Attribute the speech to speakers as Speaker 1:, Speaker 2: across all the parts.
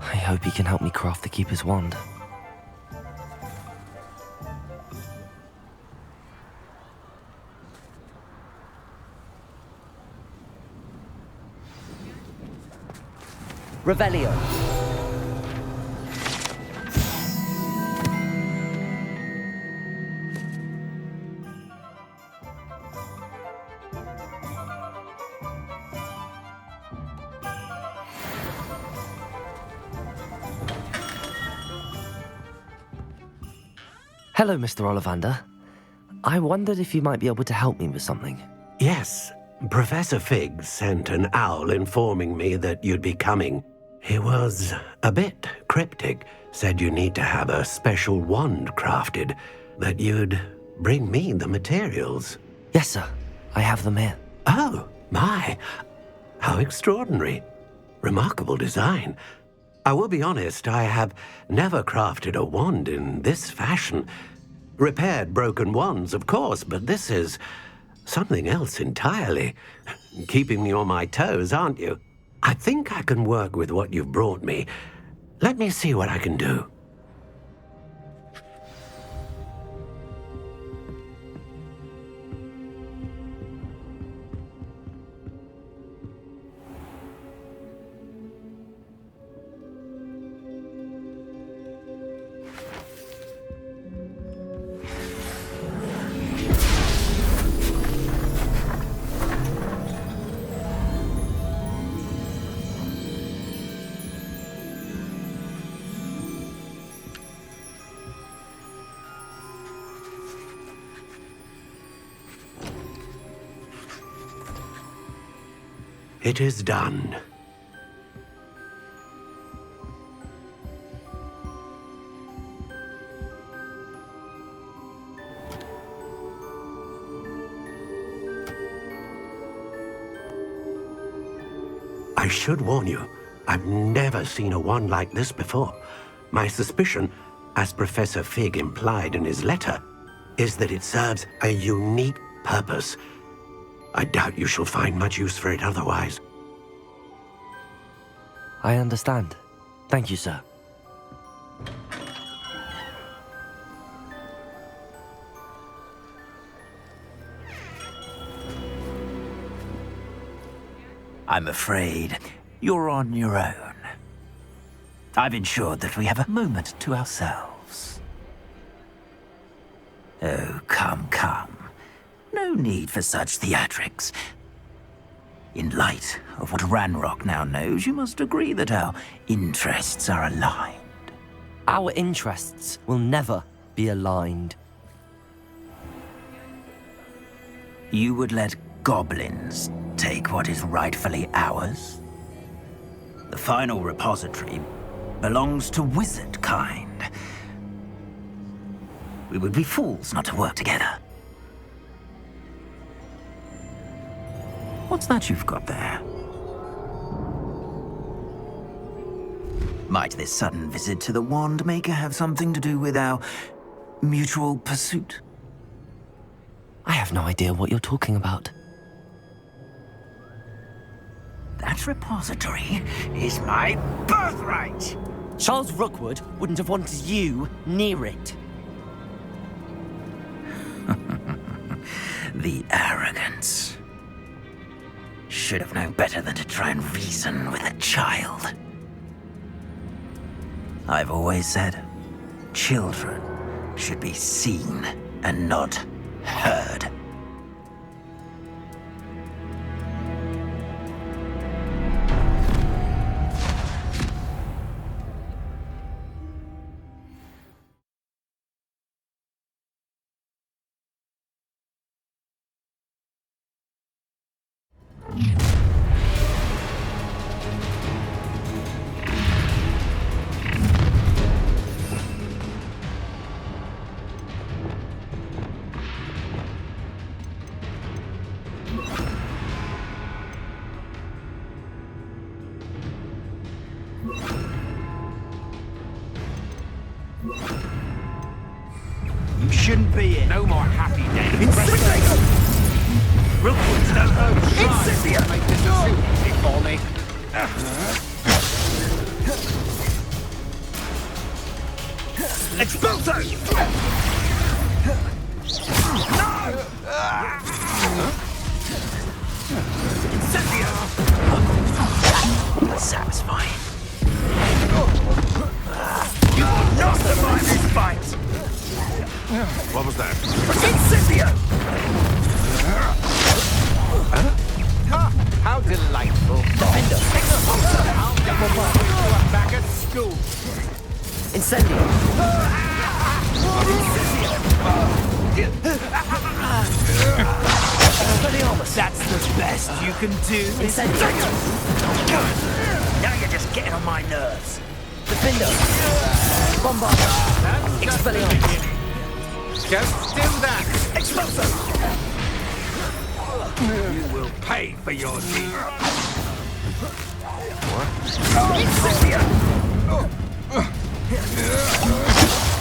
Speaker 1: I hope he can help me craft the Keeper's wand. Revelio. Hello, Mr. Ollivander. I wondered if you might be able to help me with something.
Speaker 2: Yes, Professor Fig sent an owl informing me that you'd be coming. He was a bit cryptic, said you need to have a special wand crafted, that you'd bring me the materials.
Speaker 1: Yes, sir. I have them here.
Speaker 2: Oh, my. How extraordinary. Remarkable design. I will be honest, I have never crafted a wand in this fashion. Repaired broken wands, of course, but this is something else entirely. Keeping me on my toes, aren't you? I think I can work with what you've brought me. Let me see what I can do. It is done. I should warn you, I've never seen a wand like this before. My suspicion, as Professor Fig implied in his letter, is that it serves a unique purpose. I doubt you shall find much use for it otherwise.
Speaker 1: I understand. Thank you, sir.
Speaker 3: I'm afraid you're on your own. I've ensured that we have a moment to ourselves. Oh, come, come. No need for such theatrics. In light of what Ranrock now knows, you must agree that our interests are aligned.
Speaker 1: Our interests will never be aligned.
Speaker 3: You would let goblins take what is rightfully ours? The final repository belongs to wizard kind. We would be fools not to work together. What's that you've got there? Might this sudden visit to the Wand Maker have something to do with our mutual pursuit?
Speaker 1: I have no idea what you're talking about.
Speaker 3: That repository is my birthright!
Speaker 1: Charles Rookwood wouldn't have wanted you near it.
Speaker 3: The arrogance. Should have known better than to try and reason with a child. I've always said, children should be seen and not heard.
Speaker 4: You shouldn't be here. No more happy days. Rookwood's no home. Make this a suit easy for me. Expulso! Incendio!
Speaker 3: That's satisfying.
Speaker 4: You will not survive this fight!
Speaker 5: What was that?
Speaker 4: Incendio! How delightful.
Speaker 1: Defender.
Speaker 4: I'll get my boy back at school.
Speaker 1: Incendio.
Speaker 3: That's the best you can do.
Speaker 1: Incendio.
Speaker 3: Now you're just getting on my nerves.
Speaker 1: Defender. Bombarda. Expelliarmus.
Speaker 4: Just do that.
Speaker 3: Expulso!
Speaker 4: You will pay for your deed.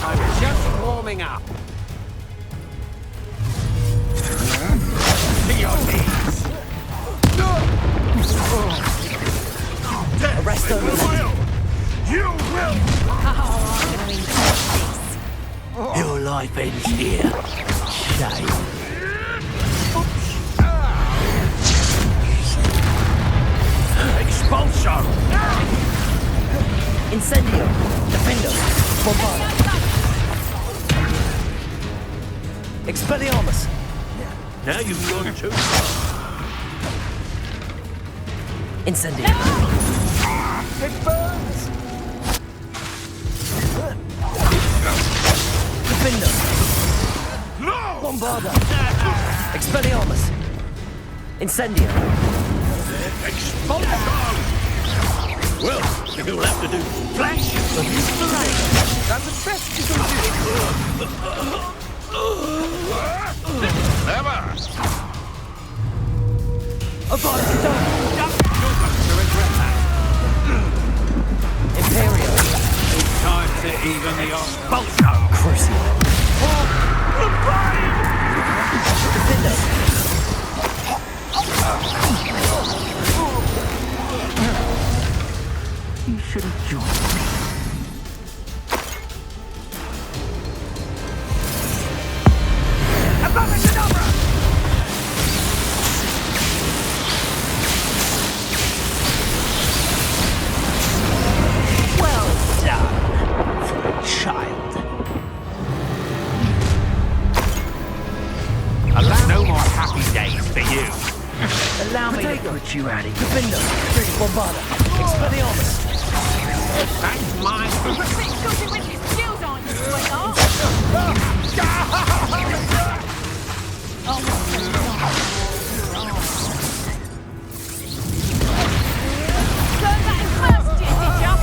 Speaker 4: I'm just warming up. To your knees.
Speaker 1: Arresto.
Speaker 4: You will.
Speaker 3: Your life ends here. Shame.
Speaker 4: Expulso.
Speaker 1: Incendio. Defender. Bombarda. Expelliarmus.
Speaker 4: Now you've gone too far.
Speaker 1: Incendio.
Speaker 4: It burns.
Speaker 1: Defender.
Speaker 4: No.
Speaker 1: Bombarda. Expelliarmus. Incendio.
Speaker 4: Expulso. Well, you'll have to do flash of inspiration. That's the best you can do. Never.
Speaker 1: Avada.
Speaker 4: You're going to regret that.
Speaker 1: Imperio.
Speaker 4: Time to even the expulso.
Speaker 1: Crucio. Defender.
Speaker 3: You should have joined me. Well done for a child.
Speaker 4: Alas, no more happy days for you.
Speaker 3: Allow me to put you out of your
Speaker 1: Defender. Bombarda. Expelliarmus.
Speaker 4: That's mine.
Speaker 6: Something with his skills on you, sweetheart. Learn that in first year, did ya?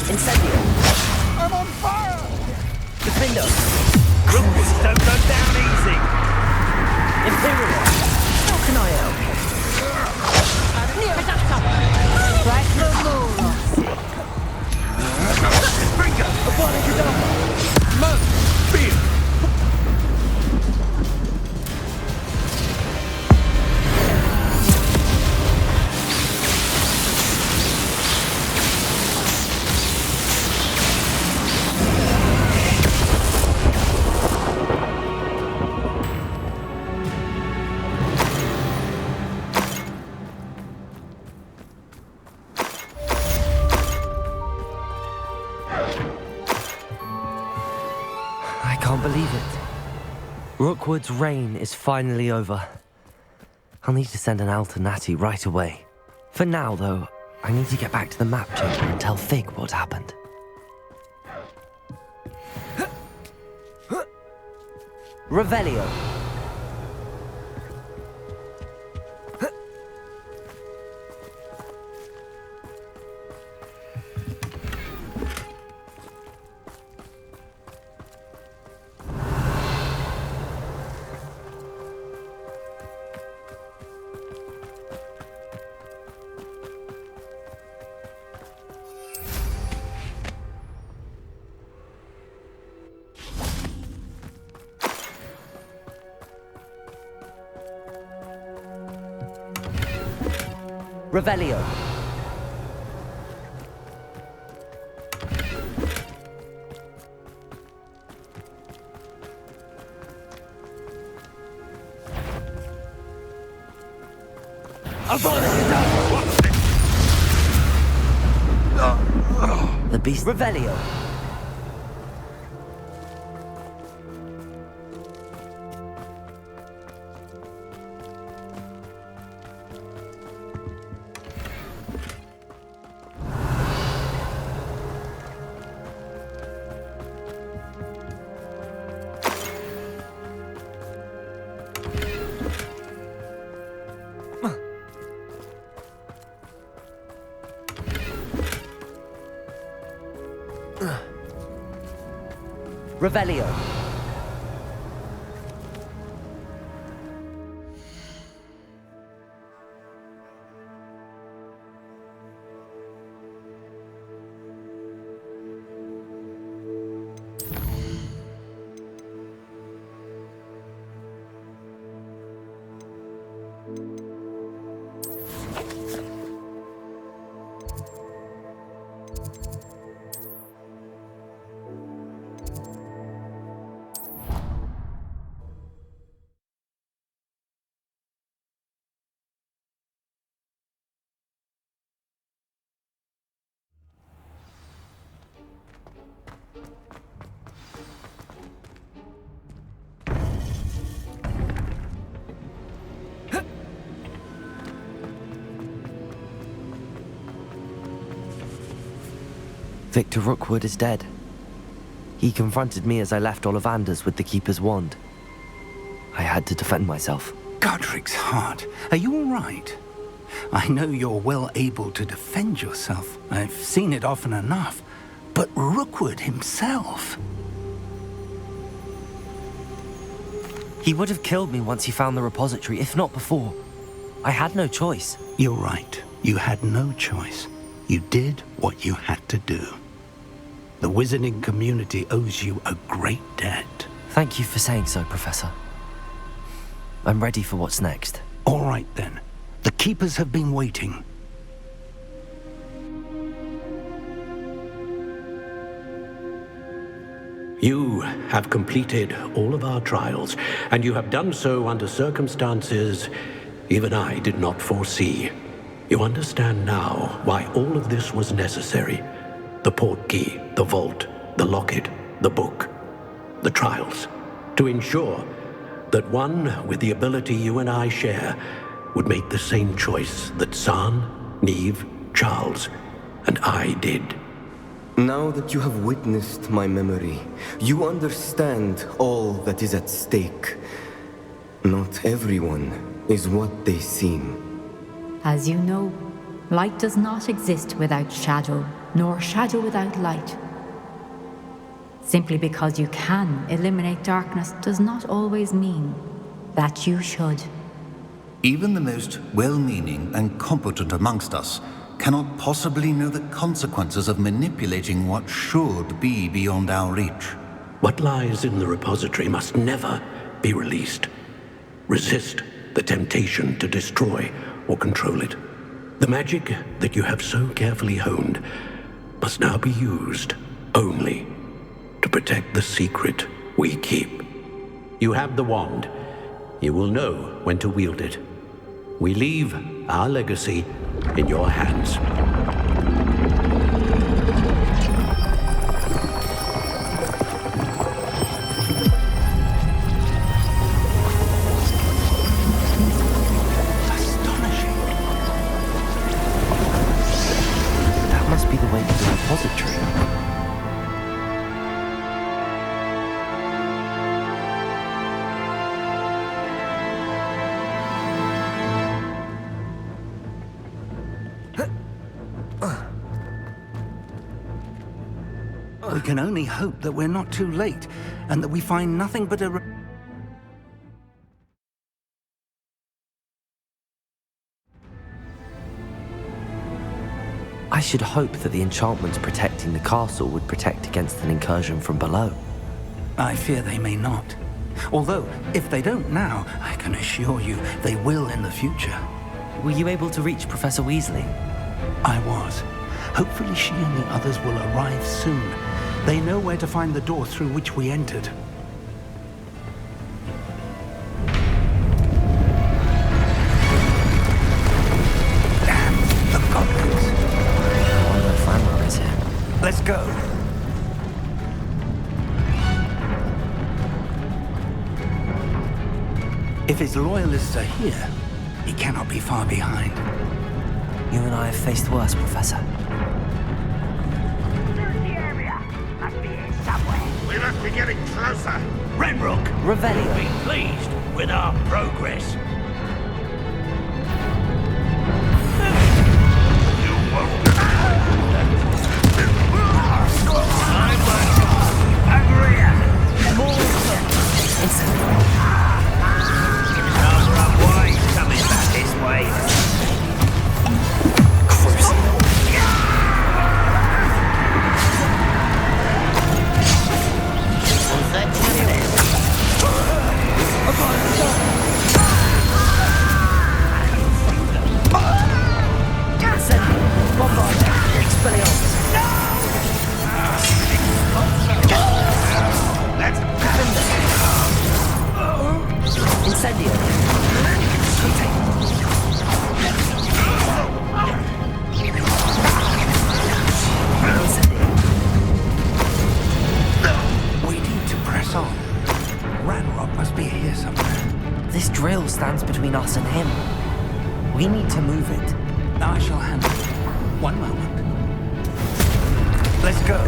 Speaker 1: Incendio.
Speaker 4: I'm on fire.
Speaker 1: Defender.
Speaker 4: Rules don't go down easy.
Speaker 1: Imperial. How can I help?
Speaker 6: Near as up. Right the moon.
Speaker 1: Avada Kedavra.
Speaker 4: Man, beer.
Speaker 1: I can't believe it. Rookwood's reign is finally over. I'll need to send an owl to Natty right away. For now, though, I need to get back to the map chamber and tell Fig what happened. Revelio. Revelio. The beast. Revelio. Revelio. Victor Rookwood is dead. He confronted me as I left Ollivander's with the Keeper's wand. I had to defend myself.
Speaker 3: Godric's heart, are you all right? I know you're well able to defend yourself. I've seen it often enough. But Rookwood himself...
Speaker 1: He would have killed me once he found the repository, if not before. I had no choice.
Speaker 3: You're right. You had no choice. You did what you had to do. The wizarding community owes you a great debt.
Speaker 1: Thank you for saying so, Professor. I'm ready for what's next.
Speaker 3: All right, then. The Keepers have been waiting.
Speaker 2: You have completed all of our trials, and you have done so under circumstances even I did not foresee. You understand now why all of this was necessary. The portkey, the vault, the locket, the book, the trials. To ensure that one with the ability you and I share would make the same choice that San, Neve, Charles, and I did.
Speaker 7: Now that you have witnessed my memory, you understand all that is at stake. Not everyone is what they seem.
Speaker 8: As you know, light does not exist without shadow, nor shadow without light. Simply because you can eliminate darkness does not always mean that you should.
Speaker 9: Even the most well-meaning and competent amongst us cannot possibly know the consequences of manipulating what should be beyond our reach.
Speaker 2: What lies in the repository must never be released. Resist the temptation to destroy or control it. The magic that you have so carefully honed must now be used only to protect the secret we keep. You have the wand. You will know when to wield it. We leave our legacy in your hands.
Speaker 1: That must be the way to the repository.
Speaker 3: We can only hope that we're not too late, and that we find nothing but a...
Speaker 1: I should hope that the enchantments protecting the castle would protect against an incursion from below.
Speaker 3: I fear they may not. Although, if they don't now, I can assure you they will in the future.
Speaker 1: Were you able to reach Professor Weasley?
Speaker 3: I was. Hopefully she and the others will arrive soon. They know where to find the door through which we entered. If his loyalists are here, he cannot be far behind.
Speaker 1: You and I have faced worse, Professor.
Speaker 5: We must be getting closer.
Speaker 4: Ranrock,
Speaker 1: Revelio.
Speaker 4: be pleased with our progress.
Speaker 1: This drill stands between us and him. We need to move it.
Speaker 3: I shall handle it. One moment. Let's go.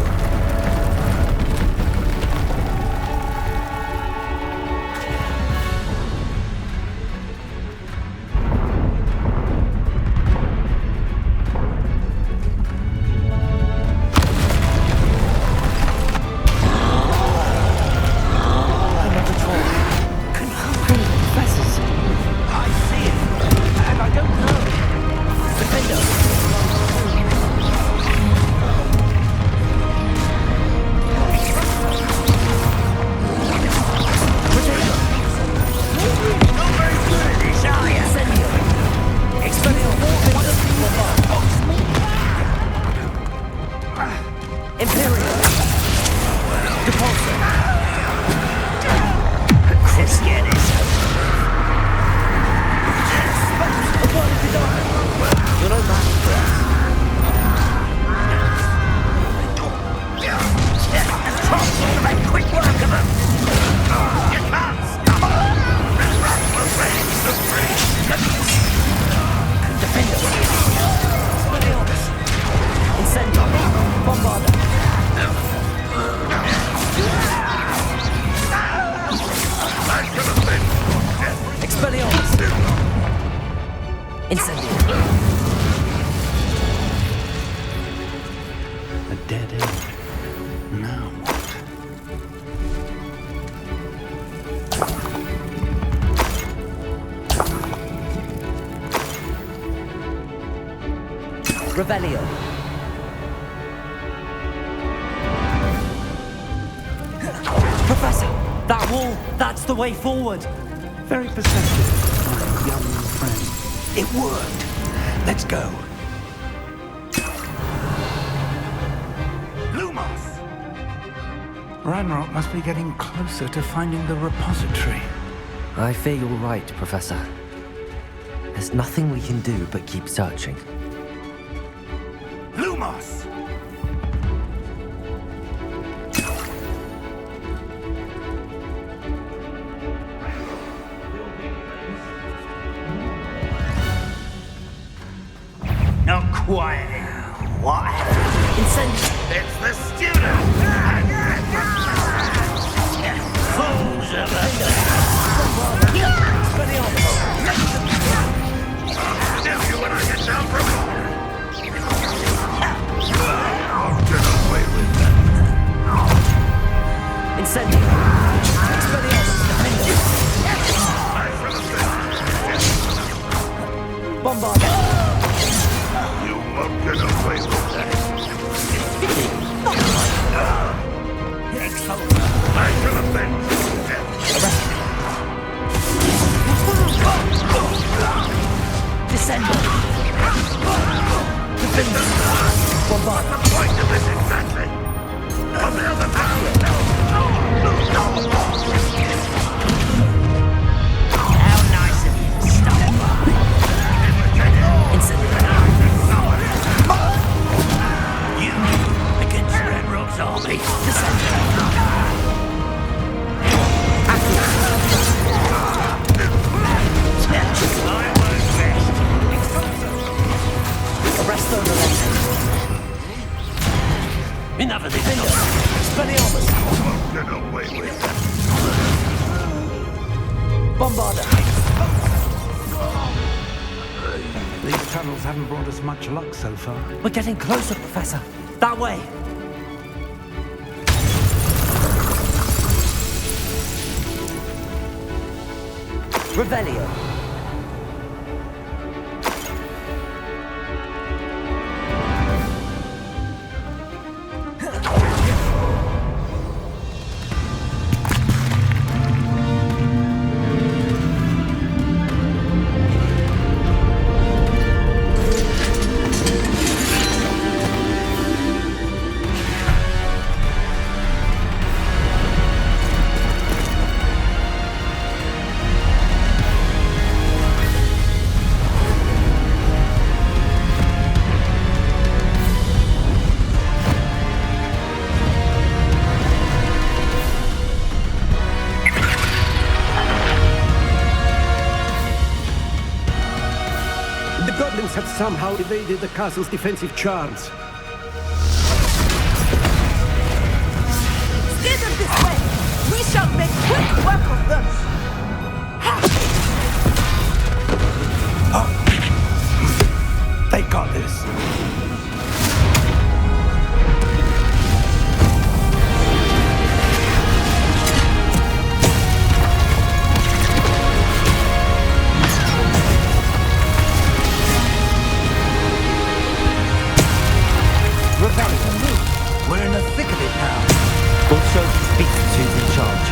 Speaker 1: Revelio. Professor, that wall, that's the way forward.
Speaker 3: Very perceptive, my young friend. It worked. Let's go.
Speaker 4: Lumos!
Speaker 3: Ranrock must be getting closer to finding the repository.
Speaker 1: I fear you're right, Professor. There's nothing we can do but keep searching.
Speaker 4: Lumos! Not quiet. What happened?
Speaker 1: Incendio!
Speaker 5: It's the student!
Speaker 4: Fools of
Speaker 5: I'll kill you when I get down from I'll get away with that.
Speaker 1: Incendio! Expelliarmus!
Speaker 5: I should have been.
Speaker 1: Bombard!
Speaker 5: You won't get away with that. I should have been.
Speaker 1: Descend! Defender! Bombard!
Speaker 5: The point of this exactly. On the other hand.
Speaker 4: How nice of you to stop by. You against Ranrock's army. Enough of this nonsense. Spelliarmus.
Speaker 5: Won't get away with that.
Speaker 4: Bombarder.
Speaker 10: These tunnels haven't brought us much luck so far.
Speaker 1: We're getting closer, Professor. That way. Revelio.
Speaker 4: Have somehow evaded the castle's defensive charms.
Speaker 6: Steer them this way! We shall make quick work of them!
Speaker 10: They got this.
Speaker 3: We're in the thick of it now.
Speaker 1: We'll show these beasts who's in charge.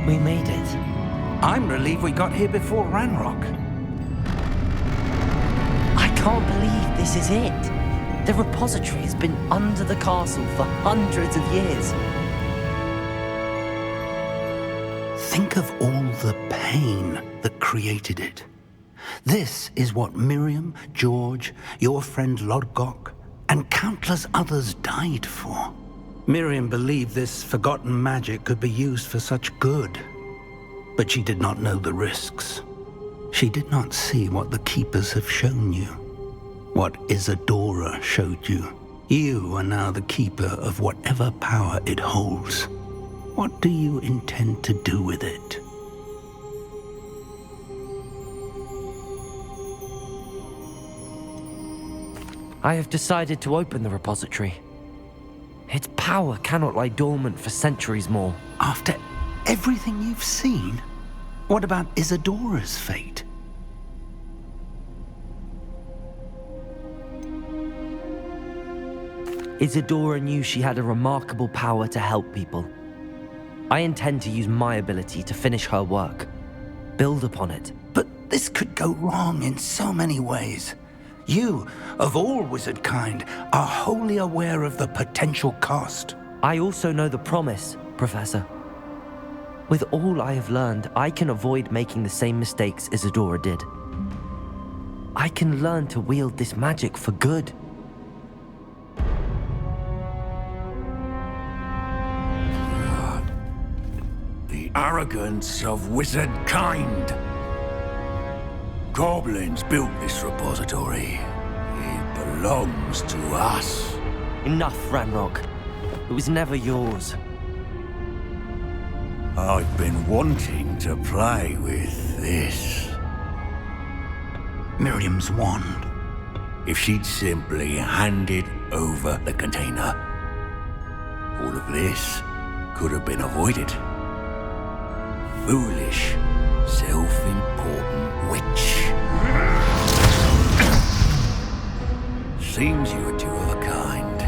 Speaker 1: We made it.
Speaker 10: I'm relieved we got here before Ranrock.
Speaker 1: I can't believe this is it. The repository has been under the castle for hundreds of years.
Speaker 3: Think of all the pain that created it. This is what Miriam, George, your friend Lodgok, and countless others died for. Miriam believed this forgotten magic could be used for such good, but she did not know the risks. She did not see what the Keepers have shown you, what Isadora showed you. You are now the Keeper of whatever power it holds. What do you intend to do with it?
Speaker 1: I have decided to open the repository. Its power cannot lie dormant for centuries more.
Speaker 3: After everything you've seen? What about Isadora's fate?
Speaker 1: Isadora knew she had a remarkable power to help people. I intend to use my ability to finish her work, build upon it.
Speaker 3: But this could go wrong in so many ways. You, of all wizard kind, are wholly aware of the potential cost.
Speaker 1: I also know the promise, Professor. With all I have learned, I can avoid making the same mistakes Isadora did. I can learn to wield this magic for good.
Speaker 4: The arrogance of wizard kind. Goblins built this repository. It belongs to us.
Speaker 1: Enough, Ranrock. It was never yours.
Speaker 4: I've been wanting to play with this.
Speaker 3: Miriam's wand.
Speaker 4: If she'd simply handed over the container, all of this could have been avoided. Foolish, self-important witch. Seems you were two of a kind.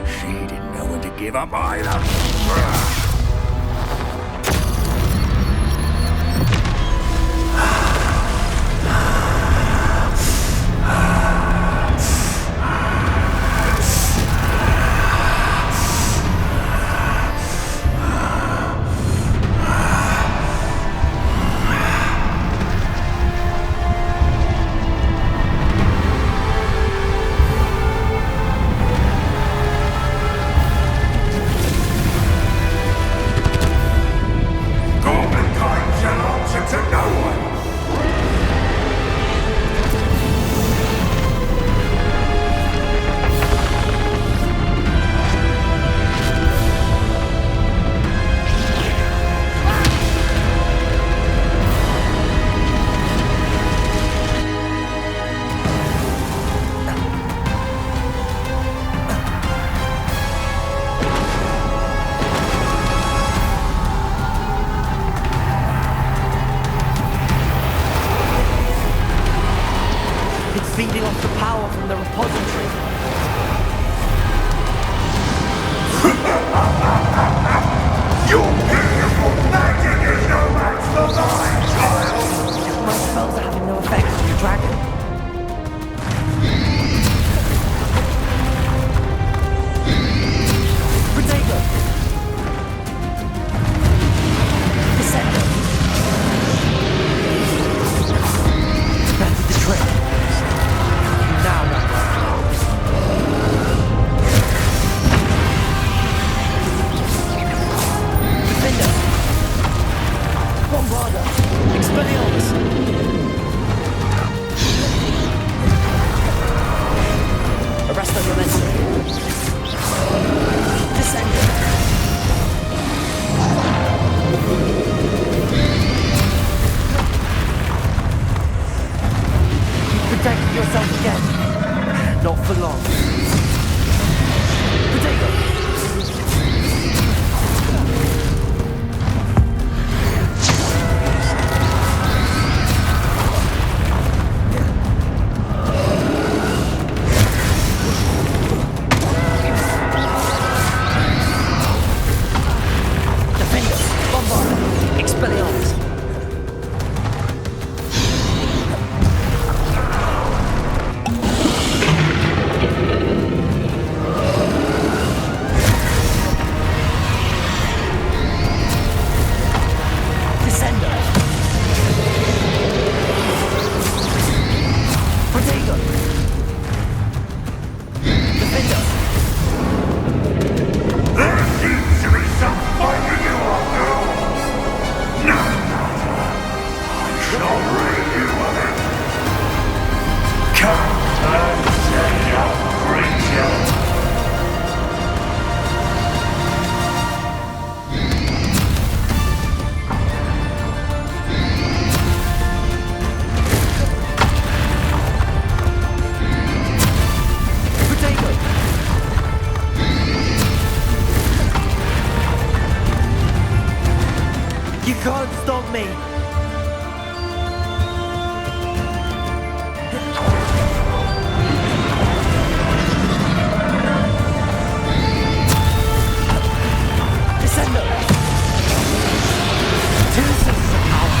Speaker 4: She didn't know when to give up either.
Speaker 1: can't stop me! Descendo! Two sources of power!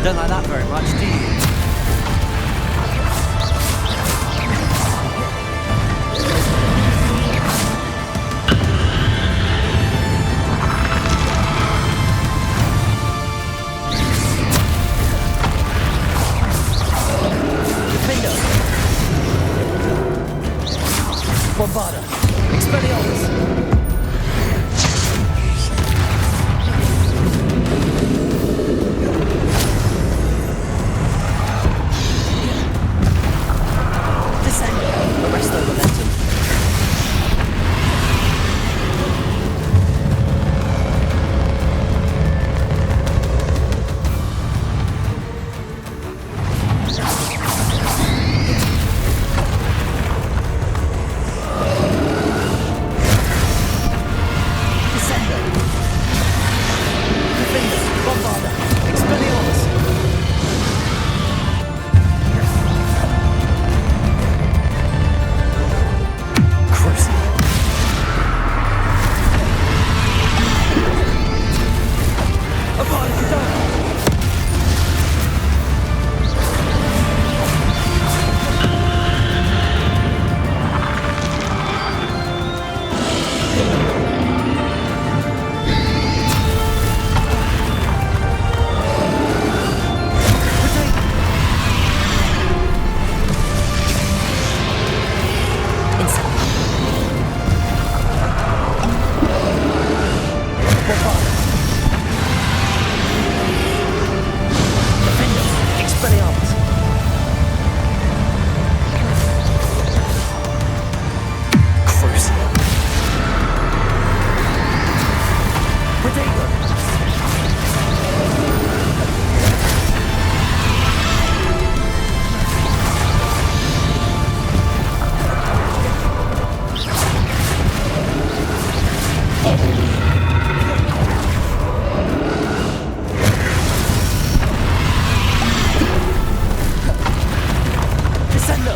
Speaker 1: Don't like that very much, do you? Defender! Bombarda! Expelliarmus! Arrest their momentum. Descendo.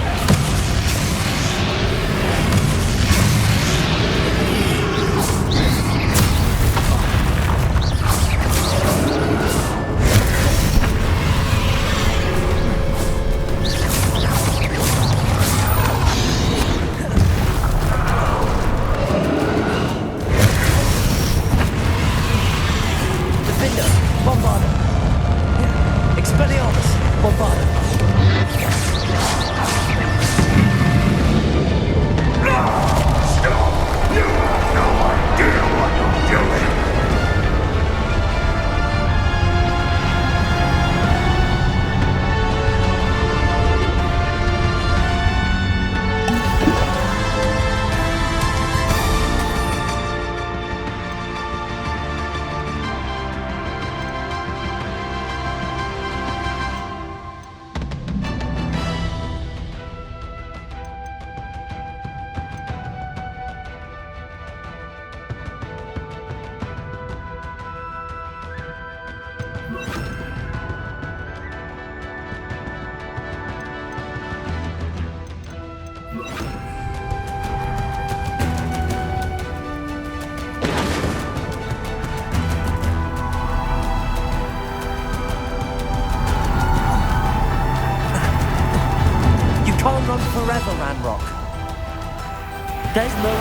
Speaker 1: Defender. Bombarda. Expelliarmus. Forever, Ranrock. There's no...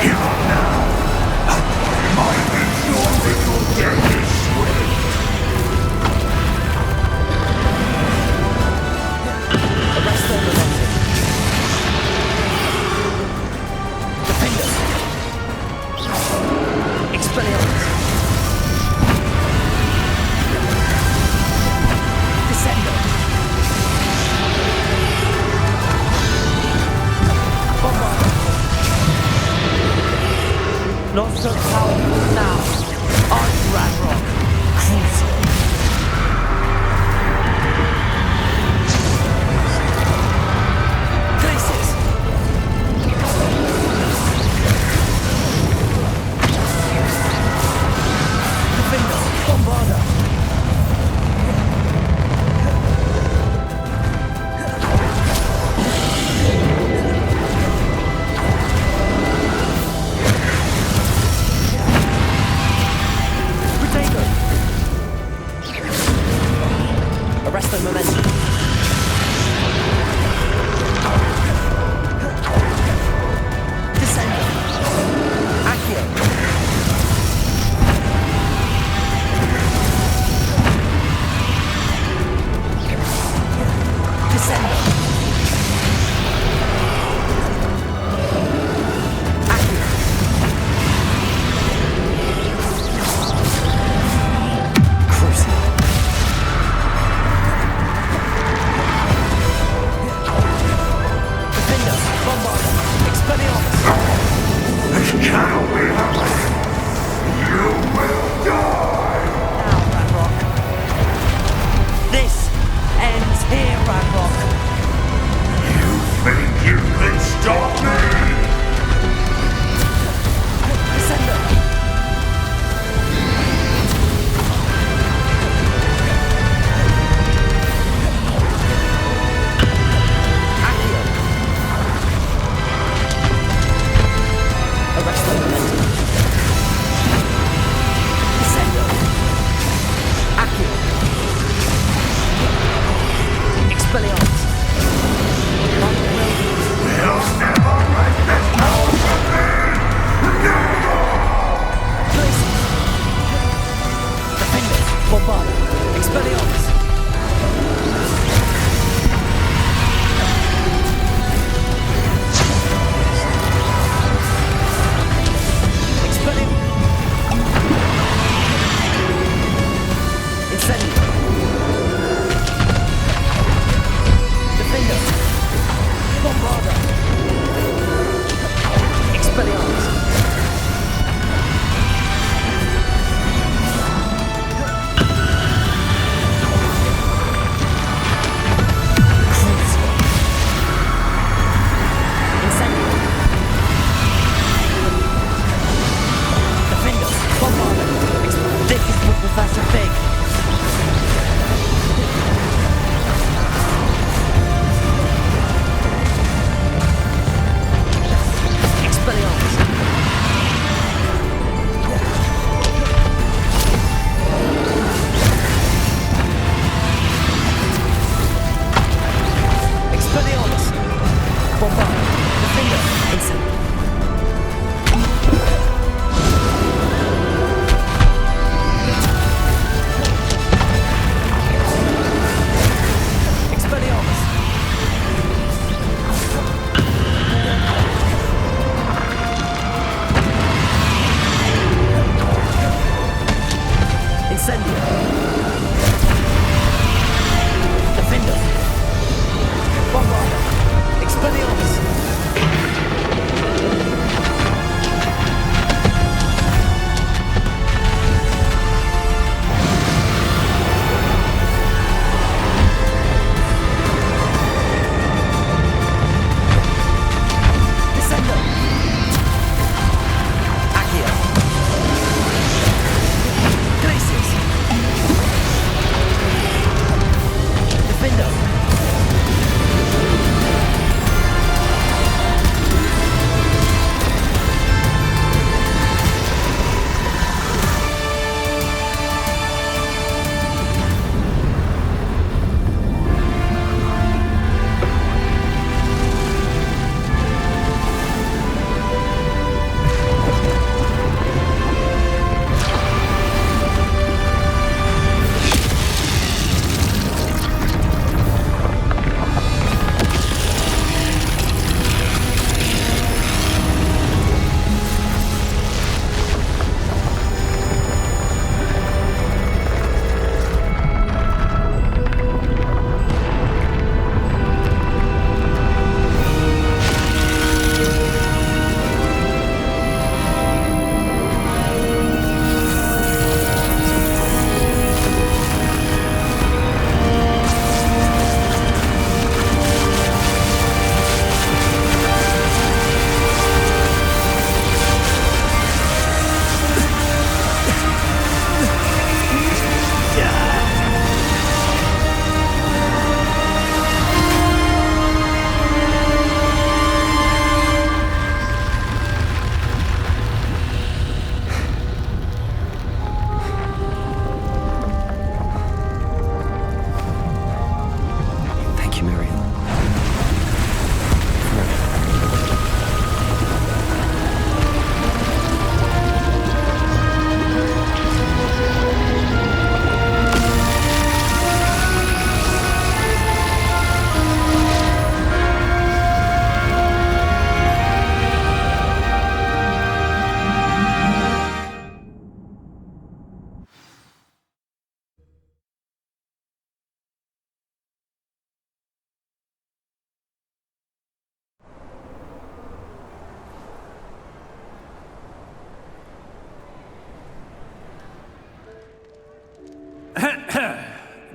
Speaker 1: Arrest their momentum. Defender. Expelliarmus. Descender. Not so powerful now.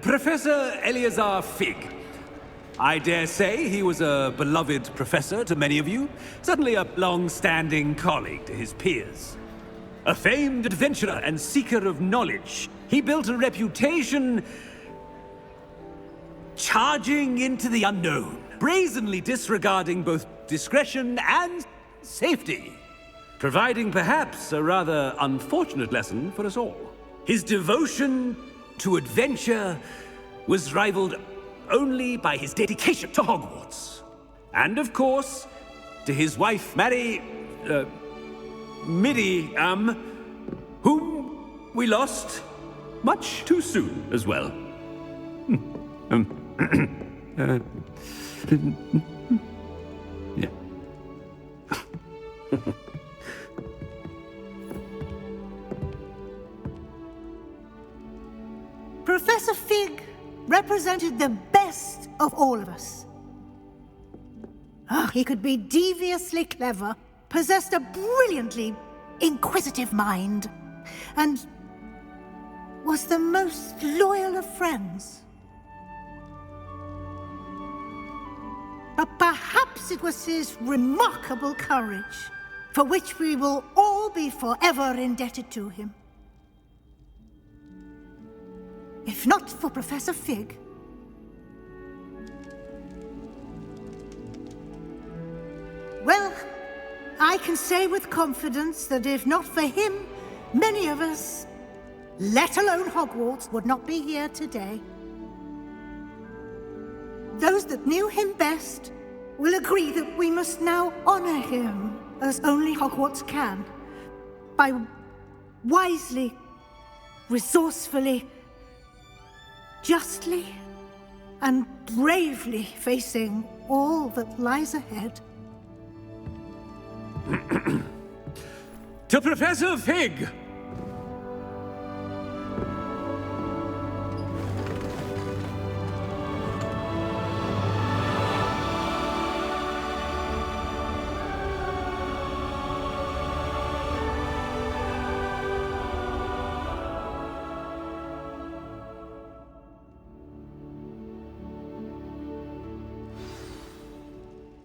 Speaker 4: Professor Eleazar Fig. I dare say he was a beloved professor to many of you, certainly a long-standing colleague to his peers. A famed adventurer and seeker of knowledge, he built a reputation charging into the unknown, brazenly disregarding both discretion and safety, providing perhaps a rather unfortunate lesson for us all. His devotion to adventure was rivaled only by his dedication to Hogwarts. And of course, to his wife, Midi, whom we lost much too soon as well. Yeah.
Speaker 11: Professor Fig represented the best of all of us. He could be deviously clever, possessed a brilliantly inquisitive mind, and was the most loyal of friends. But perhaps it was his remarkable courage, for which we will all be forever indebted to him. If not for Professor Fig, well, I can say with confidence that if not for him, many of us, let alone Hogwarts, would not be here today. Those that knew him best will agree that we must now honor him as only Hogwarts can, by wisely, resourcefully, justly, and bravely facing all that lies ahead.
Speaker 4: To Professor Fig!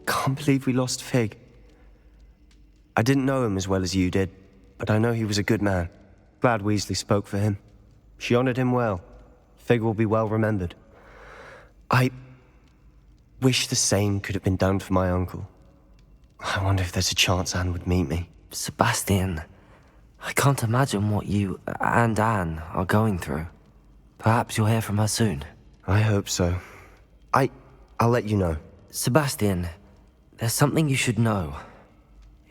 Speaker 1: Can't believe we lost Fig. I didn't know him as well as you did, but I know he was a good man. Glad Weasley spoke for him. She honored him well. Fig will be well remembered. I wish the same could have been done for my uncle. I wonder if there's a chance Anne would meet me.
Speaker 12: Sebastian, I can't imagine what you and Anne are going through. Perhaps you'll hear from her soon.
Speaker 1: I hope so. I'll let you know.
Speaker 12: Sebastian, there's something you should know.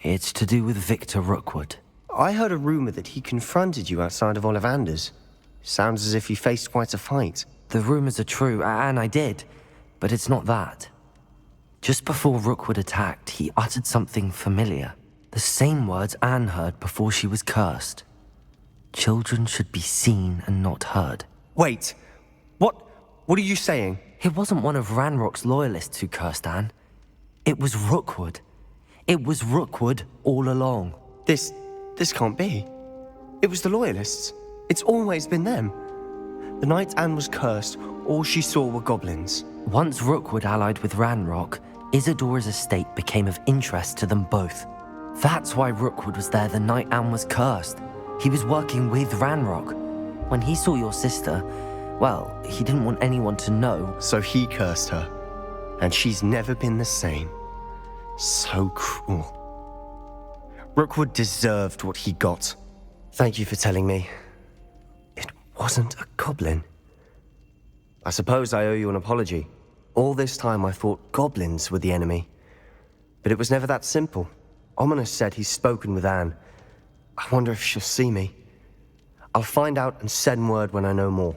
Speaker 12: It's to do with Victor Rookwood.
Speaker 1: I heard a rumor that he confronted you outside of Ollivander's. Sounds as if he faced quite a fight.
Speaker 12: The rumors are true, and I did, but it's not that. Just before Rookwood attacked, he uttered something familiar. The same words Anne heard before she was cursed. Children should be seen and not heard.
Speaker 1: Wait, what are you saying?
Speaker 12: It wasn't one of Ranrock's loyalists who cursed Anne. It was Rookwood. It was Rookwood all along.
Speaker 1: This can't be. It was the Loyalists. It's always been them. The night Anne was cursed, all she saw were goblins.
Speaker 12: Once Rookwood allied with Ranrock, Isadora's estate became of interest to them both. That's why Rookwood was there the night Anne was cursed. He was working with Ranrock. When he saw your sister, well, he didn't want anyone to know.
Speaker 1: So he cursed her. And she's never been the same. So cruel. Rookwood deserved what he got. Thank you for telling me. It wasn't a goblin. I suppose I owe you an apology. All this time I thought goblins were the enemy. But it was never that simple. Ominis said he's spoken with Anne. I wonder if she'll see me. I'll find out and send word when I know more.